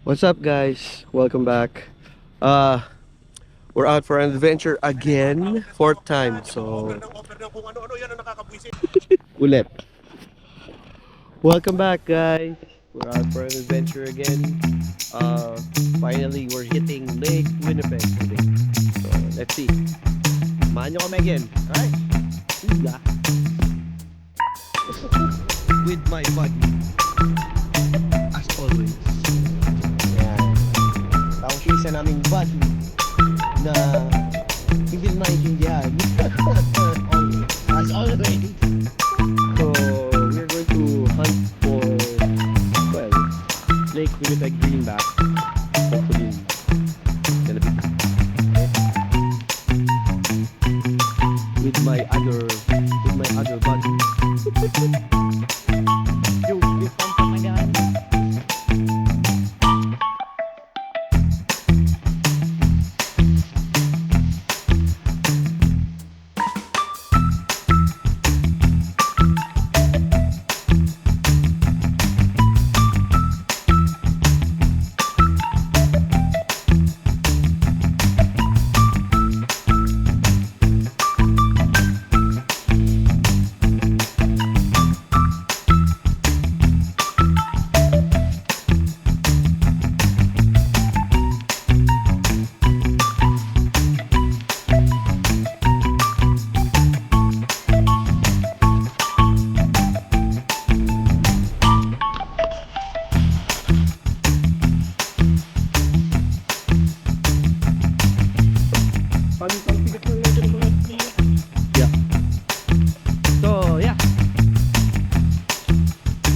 What's up, guys? Welcome back. We're out for an adventure again, fourth time. So ulit. Welcome back, guys. We're out for an adventure again. Finally, we're hitting Lake Winnipeg today. So let's see. Samahan nyo kami again. Alright? Yeah. With my buddy. As always. Yan. Tapos yung isa naming buddy na hindi maintindihan. As always. So, we're going to hunt for, well, Lake Winnipeg Greenback. Hopefully, it's gonna be okay. With my other buddy. Yung isang pamagaan.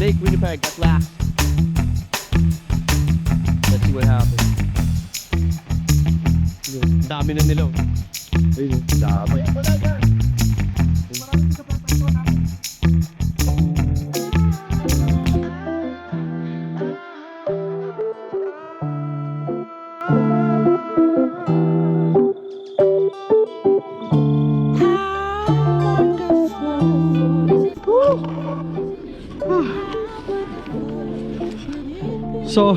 Lake Winnipeg at last. Let's see what happens. Dami na nila. Ayun, dami. So,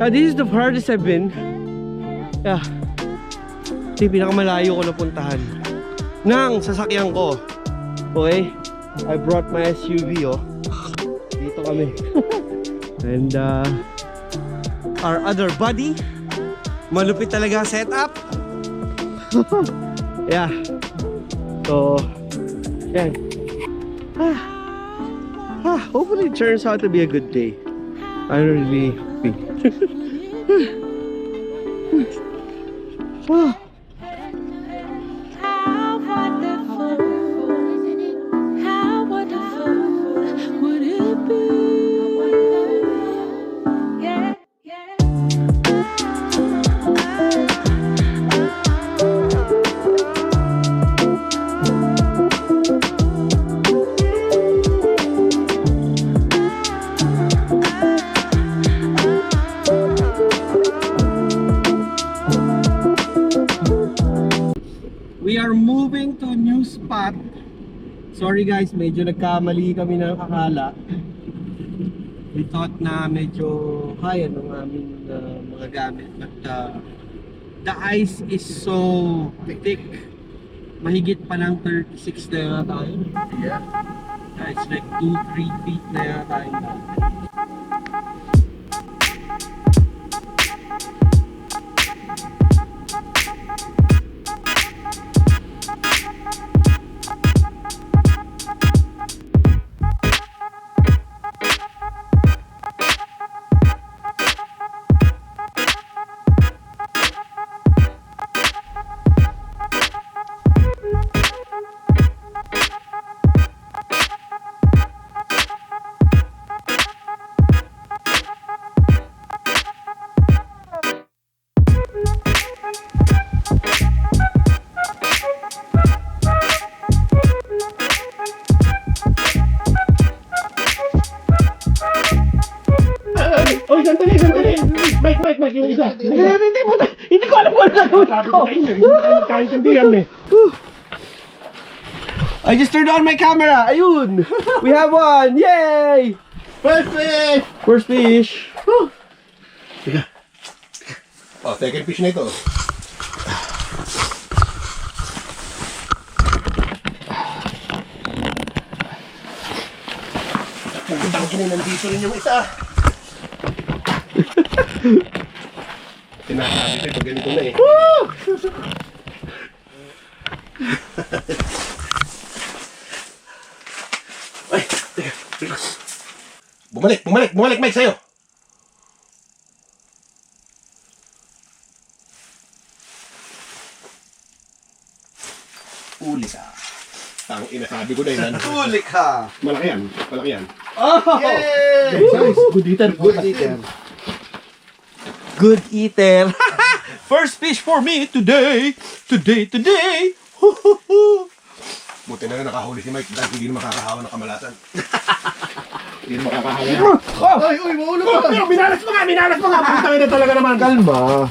this is the farthest I've been. Yeah. Ito yung pinakamalayo ko napuntahan ng sasakyan ko. Okay? I brought my SUV, oh. Dito kami. And, our other buddy. Malupit talaga setup. Yeah. So, yan. Hopefully it turns out to be a good day. I don't really think. We are moving to a new spot. Sorry guys, medyo nagkamali kami ng akala. We thought na medyo kaya ng aming mga gamit. But the ice is so thick. Mahigit pa ng 36 na yata tayo. Yeah. It's like 2-3 feet na yata tayo. Oy, sandali! Mike, yung isa. Hindi ko alam kung ano sabi ko sa inyo. Hindi tayo magkaintindihan eh. I just turned on my camera! Ayun! We have one! Yay! First fish! First fish! Oh, second fish na ito. Pagkatang kini nandito rin yung isa. Sinasabi ko pag ganito na eh. Ay, teka. Bumalik Mike sa'yo. Uli ka. Ang inasabi ko na yun. Huli ka! Malaki yan. Oh! Good size. Good eater. Good eater. First fish for me today. Today. Buti na nakahuli si Mike dahil hindi na makakahawa ng kamalatan. Hindi na makakahawa. Uy, maulog ka! Pero minalas mo nga. Putang ina talaga naman. Kalma.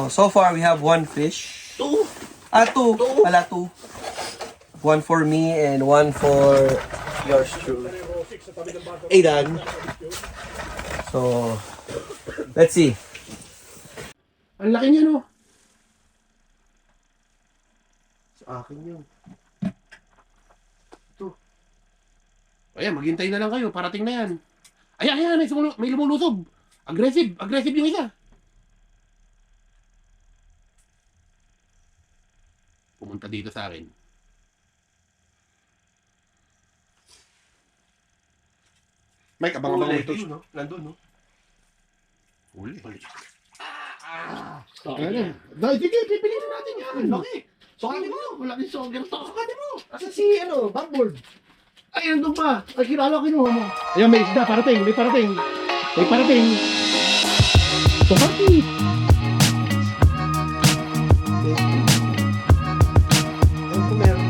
So far we have one fish. Two. Wala two. One for me and one for yours truly. Aidan. So, let's see. Ang laki niya, no? Sa akin yun. Ayan, maghintay na lang kayo. Parating na yan. Ayan. May lumulusob. Aggressive yung isa. Pumunta dito sa akin. Mike, abang-abang mo ito. No? Nandun, no? Huli. Dahil, sige, pipiliin natin yan. Laki. Sokanin mo. Malaking soger to. Sokanin mo. Asa si, backboard? Ay, nandun pa. Ay, kilala kinuha mo. Ayan, may isda. May parating. Tumati. Ayun kung meron.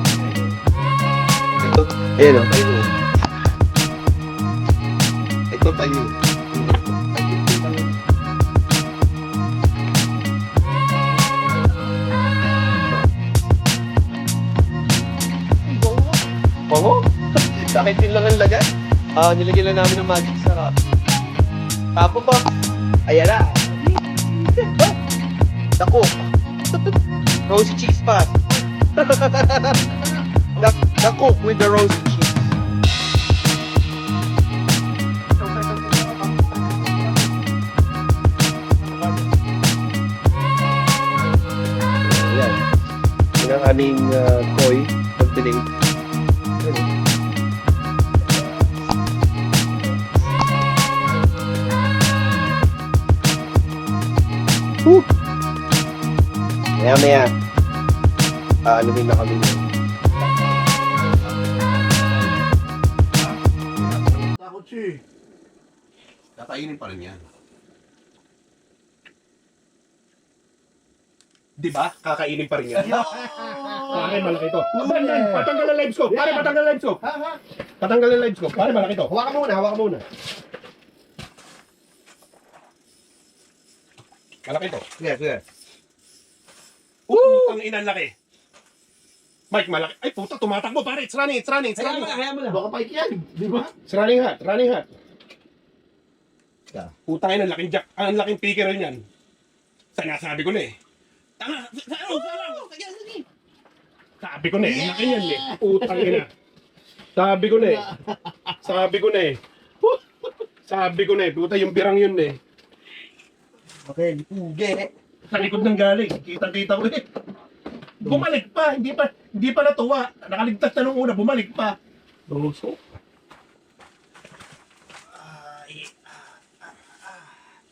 Ayun o, tayo. Ito tayo. Bango? Sakit din lang ang lagay. Nilagyan lang namin ng magic sarap. Tapo pa. Ayan na. Dako. Rosy cheese pot. The cook with the rosy cheese. Yan. Yan ang aming koi for today. Maya. Aalamin na kami yun. Takot siya eh. Kakainin pa rin yan. Diba? Kakainin pa rin yan. Pare, malaki to. Patanggal ang live scope. Pare, patanggal ang live scope. Patanggal ang live scope. Pare, malaki to. Hawakan muna. Malaki to. Sige. Ang inang laki. Mike, malaki. Ay, puta, tumatakbo, pare. It's running. Kaya mo lang. Baka pike yan, di ba? It's running hot. Puta yun, ang laking jack, ang laking picker niyan. Sinasabi ko na eh. Tama, sabi ko na eh, laki niyan eh. Putang ina. Sabi ko na eh, puta yung birang yun eh. Okay, puge. Sa likod ng galing, kita ko eh. Bumalik pa, hindi pa natuwa. Nakaligtas na nung una, bumalik pa. Luso.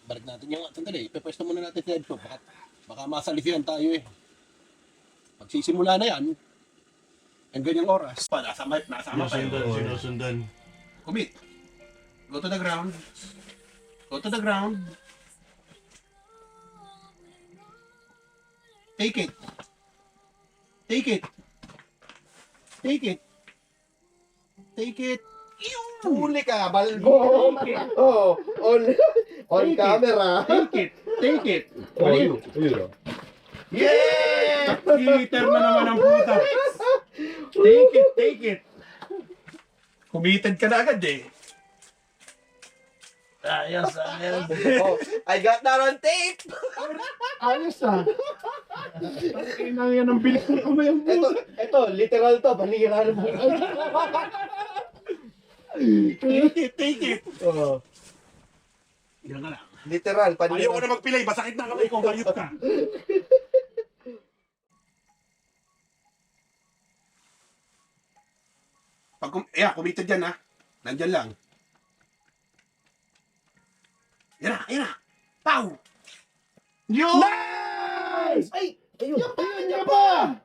Balik natin yung sandali. Ipepwesto muna natin sa headshot. Baka masalifian tayo eh. Magsisimula na yan. Ang ganyang oras. Nasama pa yun. Sinusundan. Commit. Go to the ground. Take it. Huli ka, balbo. On camera. Take it. Ayun. Yeah! Heater na naman ang puta. Take it. Committed ka na agad eh. Ayos. Oh, I got that on tape! Ayos ah. Kailangan yan ang bilis ng kamay ang Ito, literal to, panira na mo. Take it. Oh, Yan ka lang. literal, panira. Ayaw ko na magpilay, masakit na kamay ko, bayot ka. Pag committed yan ha. Nandyan lang. Yan na. Pow! Yun! Nice! Ay! Ayun! Ayun ba?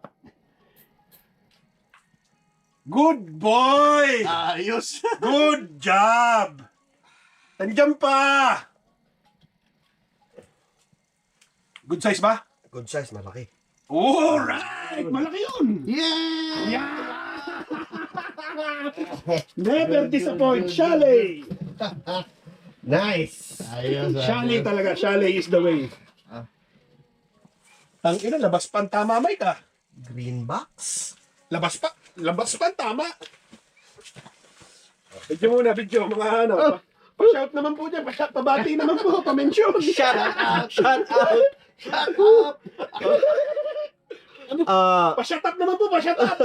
Good boy! Ayos! Good job! Nandyan pa! Good size ba? Good size, malaki. Alright! Malaki yun! Yeah! Never disappoint, Chalet! Nice! Ayos. Chalet talaga, chalet is the way. Ang ina, labas pa ang tama, Mike ah. Green box. Labas pa ang tama. Video, mga ano. Pa-shout naman po dyan, pabati naman po, pa-mention. Shut up! Pa-shut up naman po, pa-shut up.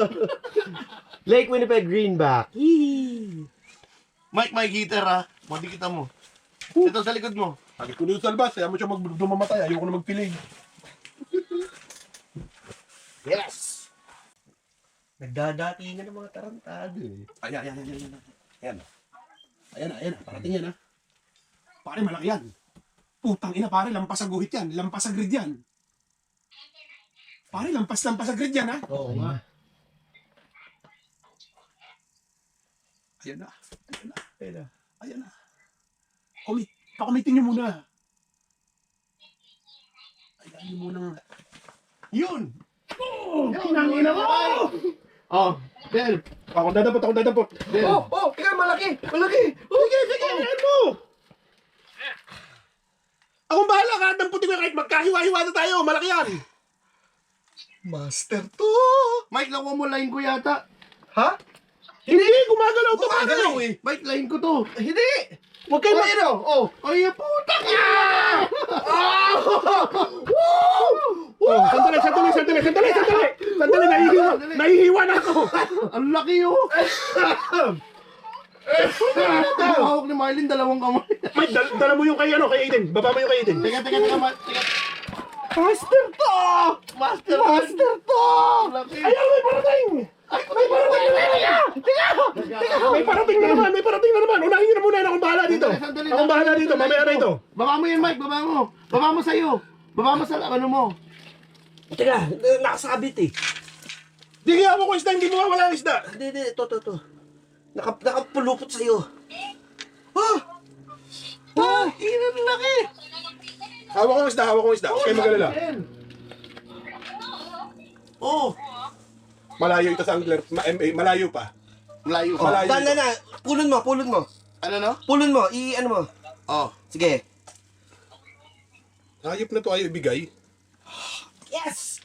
Lake Winnipeg Greenback. Mike, may guitar ha. Madikita mo. Ito sa likod mo. Agad ko dito sa labas, ayaw mo siya dumamatay, ayoko na magpiling. Yes! Nagdadati na ng mga tarantado eh. Ayan, parating yan ha. Pare, malaki yan. Putang ina, pare, lampas sa guhit yan, lampas sa grid yan. Pare, lampas sa grid yan ha. Oo nga. Ayan na. Pakumitin nyo muna. Ayan nyo muna. Yun! Oh! Kinangina mo! Oh, Del. Ako dadapot. Ikaw, malaki! Sige, ayan mo! Akong bahala ka, damputin ko kahit magkahiwa-hiwa na tayo, malaki yan! Master to! Mike, nakuha mo line ko yata. Ha? Hindi, gumagalaw to, Gumagalaw pare! Mike, line ko to. Hindi! Huwag kayo Ay, puta ka! Sandali, nahihiwa na ako! Ang laki yun! Hawak ni Marlin, dalawang kamay. Mike, dala mo yung kay Aiden, baba mo yung kay Aiden. Teka. Master to! Master to! Laki. Ayan, may parating! May parating na naman! Unahin nyo na muna, akong bahala dito! Sandali. Akong bahala dito, mamaya na ito! Baba mo yan, Mike. Baba mo. Baba mo sa'yo. Baba mo sa ano mo. Teka, nakasabit eh. Di kaya ako isda, hindi mo wala ang isda! Hindi, ito. Nakapulupot sa'yo. Ina ng laki. Hawak ko isda, huwag kayo magalala. Oh. Malayo ito sa angler, malayo pa. Malayo Oh, Malayo. na. Pulon mo. Ano no? Pulon mo, ano mo. Oh. Sige. Hayop na to ayaw ibigay. Yes!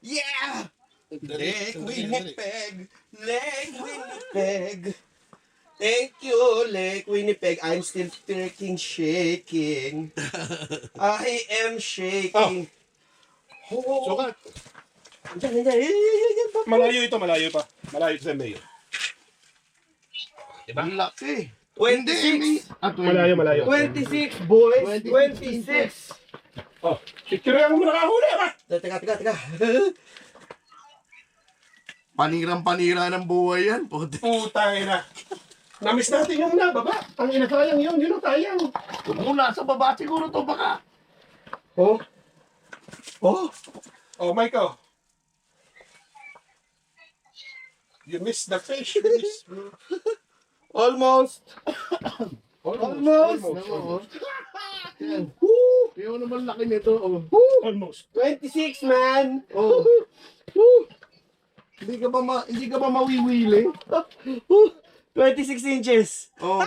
Yeah! Lake Winnipeg. Thank you, Lake Winnipeg. I'm still freaking shaking. I am shaking. Sukat. Yan. Malayo pa. Malayo ito sa mayor. Ang laki. 26. Malayo. 26, boys. 26. Oh, picture mo nakahuli ka. Teka. Panira ng buhay yan. Puti. Putay na. Namiss natin yung nababa. Ang ina sayang yun ang sayang. Kung nasa baba siguro to baka. Oh, Michael. You missed the fish. Almost. Yan. Yung naman laki nito. Oh. Almost. 26, man. Oh. Hindi ka ba mawiwili? 26 inches. Oh.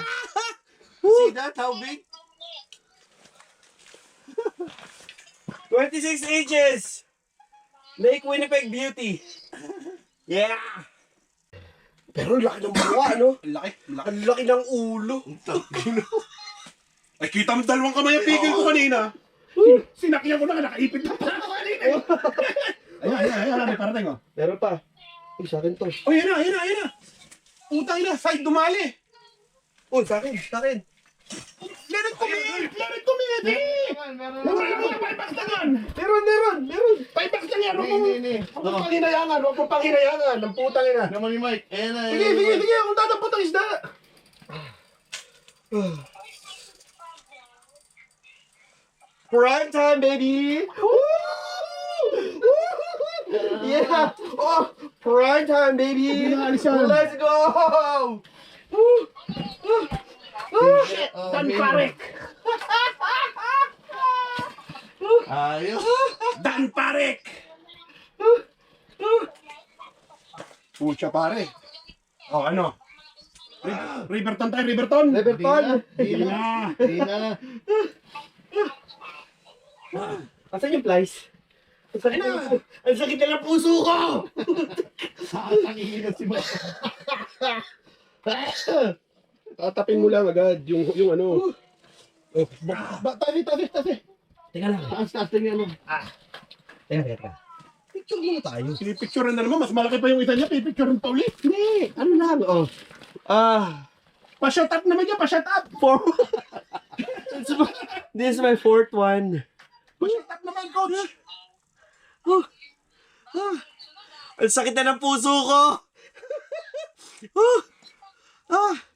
See that? How big? 26 inches. Lake Winnipeg Beauty. Yeah. Pero ang laki ng buwa, no? Ang laki, ang laki. Ang laki ng ulo. Ay, kita mo dalawang kamay ang pigil ko kanina. Sinakyan ko na, nakaipit na pa ako kanina. Ayan, may parating oh. Meron pa. Uy, sa akin to. Oh, yan na. Utang na, side dumali. Uy, sa akin, sa akin. Let it tumid, Meron. Meron. 5 bucks lang yan, huwag mong panginayangan, ng putang ina. Naman ni Mike. Ayan na. Sige, kung tatampot ang isda. Prime time, baby! Yeah! Oh, prime time, baby! Let's go! Dan Parek! Ayos. Dan Parek! Pucha pare. Oh, ano? Riverton tayo, Riverton! Di na. Asan yung flies? Ang sakit na ng puso ko! Sasangin na si Mike. Tatapin mo lang agad yung ano. Tasi. Teka lang. Taas niya ano. Teka. Picture muna tayo. Pinipicturean na naman, mas malaki pa yung isa niya, pinipicturean pa ulit. Hindi, ano lang, oh. Pa-shut up naman niya, pa-shut up! This is my fourth one. Pa-shut up naman, coach! Ang sakit na ng puso ko!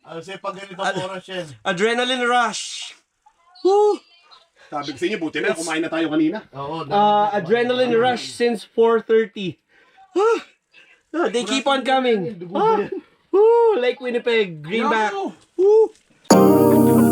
Ano siya pag ganito ang oras yan? Adrenaline rush! Sabi ko sa inyo, buti na, kumain na tayo kanina. Oo. Adrenaline rush since 4:30. They keep on coming. Like Winnipeg, Greenback. Wow!